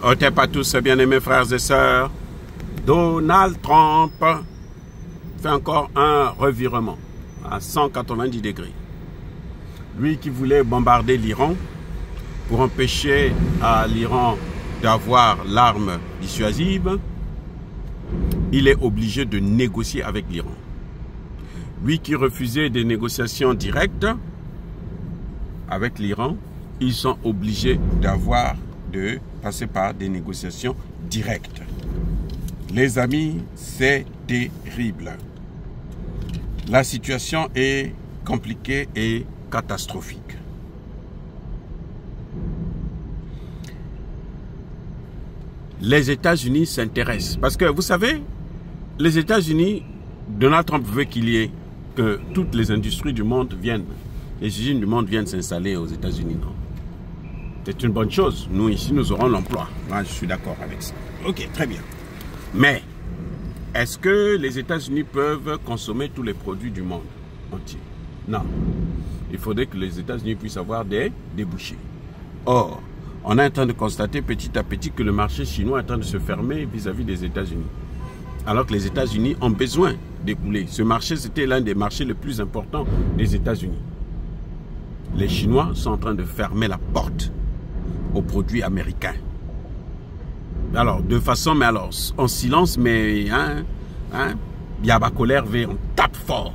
Otep à tous, bien-aimés frères et sœurs. Donald Trump fait encore un revirement à 190 degrés. Lui qui voulait bombarder l'Iran pour empêcher à l'Iran d'avoir l'arme dissuasive, il est obligé de négocier avec l'Iran. Lui qui refusait des négociations directes avec l'Iran, ils sont obligés de passer par des négociations directes. Les amis, c'est terrible. La situation est compliquée et catastrophique. Les États-Unis s'intéressent. Parce que, vous savez, les États-Unis, Donald Trump veut qu'il y ait que toutes les industries du monde viennent, les usines du monde viennent s'installer aux États-Unis. Non? C'est une bonne chose. Nous, ici, nous aurons l'emploi. Moi, je suis d'accord avec ça. Ok, très bien. Mais, est-ce que les États-Unis peuvent consommer tous les produits du monde entier? Non. Il faudrait que les États-Unis puissent avoir des débouchés. Or, on est en train de constater petit à petit que le marché chinois est en train de se fermer vis-à-vis des États-Unis. Alors que les États-Unis ont besoin d'écouler. Ce marché, c'était l'un des marchés les plus importants des États-Unis. Les Chinois sont en train de fermer la porte aux produits américains. Alors, de façon, mais alors, en silence, mais, yaba colère V, on tape fort.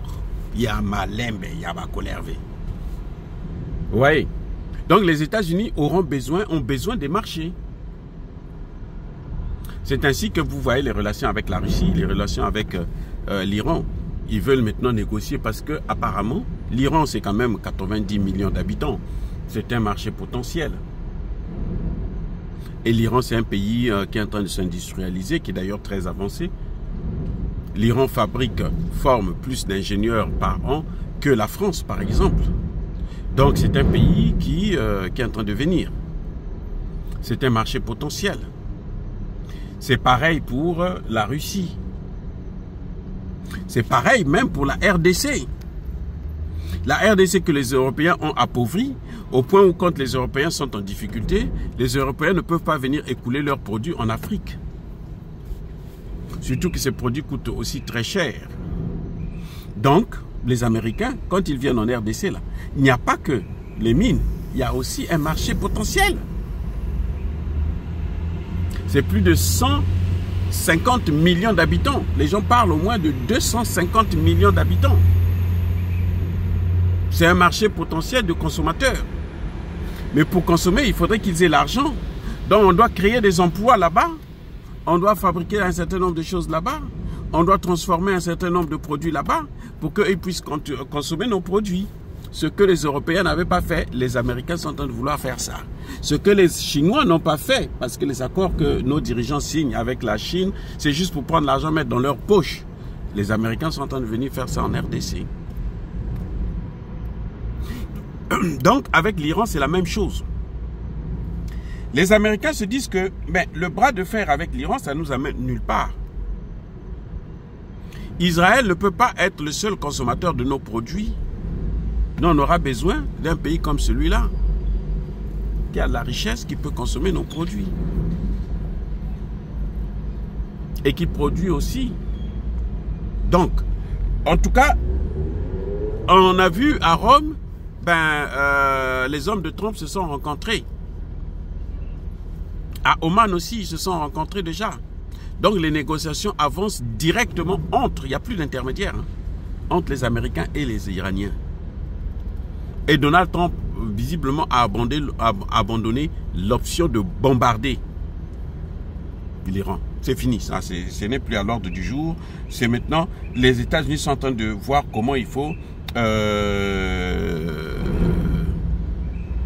Yama lembe, yaba colère V. Oui. Donc, les États-Unis ont besoin des marchés. C'est ainsi que vous voyez les relations avec la Russie, les relations avec l'Iran. Ils veulent maintenant négocier parce que, apparemment, l'Iran, c'est quand même 90 millions d'habitants. C'est un marché potentiel. Et l'Iran, c'est un pays qui est en train de s'industrialiser, qui est d'ailleurs très avancé. L'Iran forme plus d'ingénieurs par an que la France, par exemple. Donc, c'est un pays qui est en train de venir. C'est un marché potentiel. C'est pareil pour la Russie. C'est pareil même pour la RDC. La RDC que les Européens ont appauvrie, au point où quand les Européens sont en difficulté, les Européens ne peuvent pas venir écouler leurs produits en Afrique. Surtout que ces produits coûtent aussi très cher. Donc, les Américains, quand ils viennent en RDC, là, il n'y a pas que les mines, il y a aussi un marché potentiel. C'est plus de 150 millions d'habitants. Les gens parlent au moins de 250 millions d'habitants. C'est un marché potentiel de consommateurs. Mais pour consommer, il faudrait qu'ils aient l'argent. Donc on doit créer des emplois là-bas. On doit fabriquer un certain nombre de choses là-bas. On doit transformer un certain nombre de produits là-bas pour qu'ils puissent consommer nos produits. Ce que les Européens n'avaient pas fait, les Américains sont en train de vouloir faire ça. Ce que les Chinois n'ont pas fait, parce que les accords que nos dirigeants signent avec la Chine, c'est juste pour prendre l'argent, mettre dans leur poche. Les Américains sont en train de venir faire ça en RDC. Donc, avec l'Iran, c'est la même chose. Les Américains se disent que le bras de fer avec l'Iran, ça nous amène nulle part. Israël ne peut pas être le seul consommateur de nos produits. Nous, on aura besoin d'un pays comme celui-là, qui a de la richesse, qui peut consommer nos produits. Et qui produit aussi. Donc, en tout cas, on a vu à Rome, les hommes de Trump se sont rencontrés. À Oman aussi, ils se sont rencontrés déjà. Donc, les négociations avancent directement il n'y a plus d'intermédiaire, entre les Américains et les Iraniens. Et Donald Trump, visiblement, a abandonné l'option de bombarder l'Iran. C'est fini, ça. Ce n'est plus à l'ordre du jour. C'est maintenant, les États-Unis sont en train de voir comment il faut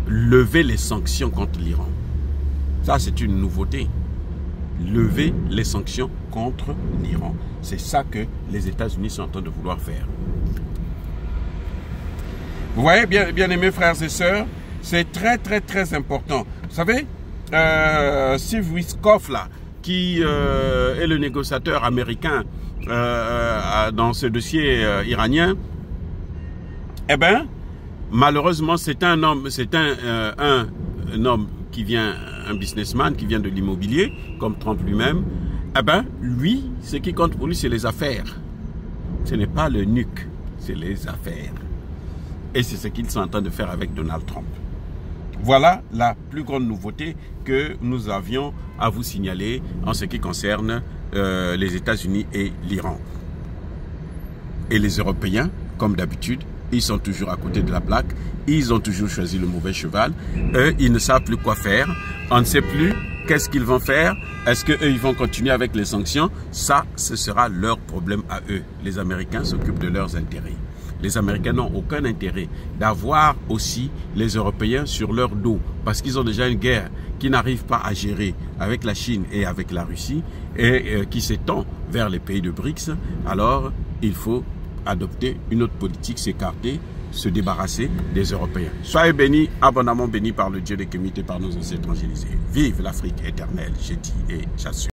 lever les sanctions contre l'Iran. Ça, c'est une nouveauté. Lever les sanctions contre l'Iran. C'est ça que les États-Unis sont en train de vouloir faire. Vous voyez, bien aimés frères et sœurs, c'est très, très, très important. Vous savez, Steve Witkoff, là, qui est le négociateur américain dans ce dossier iranien, malheureusement, c'est un homme qui vient, un businessman qui vient de l'immobilier, comme Trump lui-même, eh ben, lui, ce qui compte pour lui, c'est les affaires. Ce n'est pas le nuque, c'est les affaires. Et c'est ce qu'ils sont en train de faire avec Donald Trump. Voilà la plus grande nouveauté que nous avions à vous signaler en ce qui concerne les États-Unis et l'Iran. Et les Européens, comme d'habitude, ils sont toujours à côté de la plaque. Ils ont toujours choisi le mauvais cheval. Eux, ils ne savent plus quoi faire. On ne sait plus qu'est-ce qu'ils vont faire. Est-ce qu'eux, ils vont continuer avec les sanctions? Ça, ce sera leur problème à eux. Les Américains s'occupent de leurs intérêts. Les Américains n'ont aucun intérêt d'avoir aussi les Européens sur leur dos parce qu'ils ont déjà une guerre qui n'arrive pas à gérer avec la Chine et avec la Russie et qui s'étend vers les pays de BRICS. Alors, il faut adopter une autre politique, s'écarter, se débarrasser des Européens. Soyez bénis, abondamment bénis par le Dieu des Kémites et par nos ancêtres angélisés. Vive l'Afrique éternelle, j'ai dit et j'assure.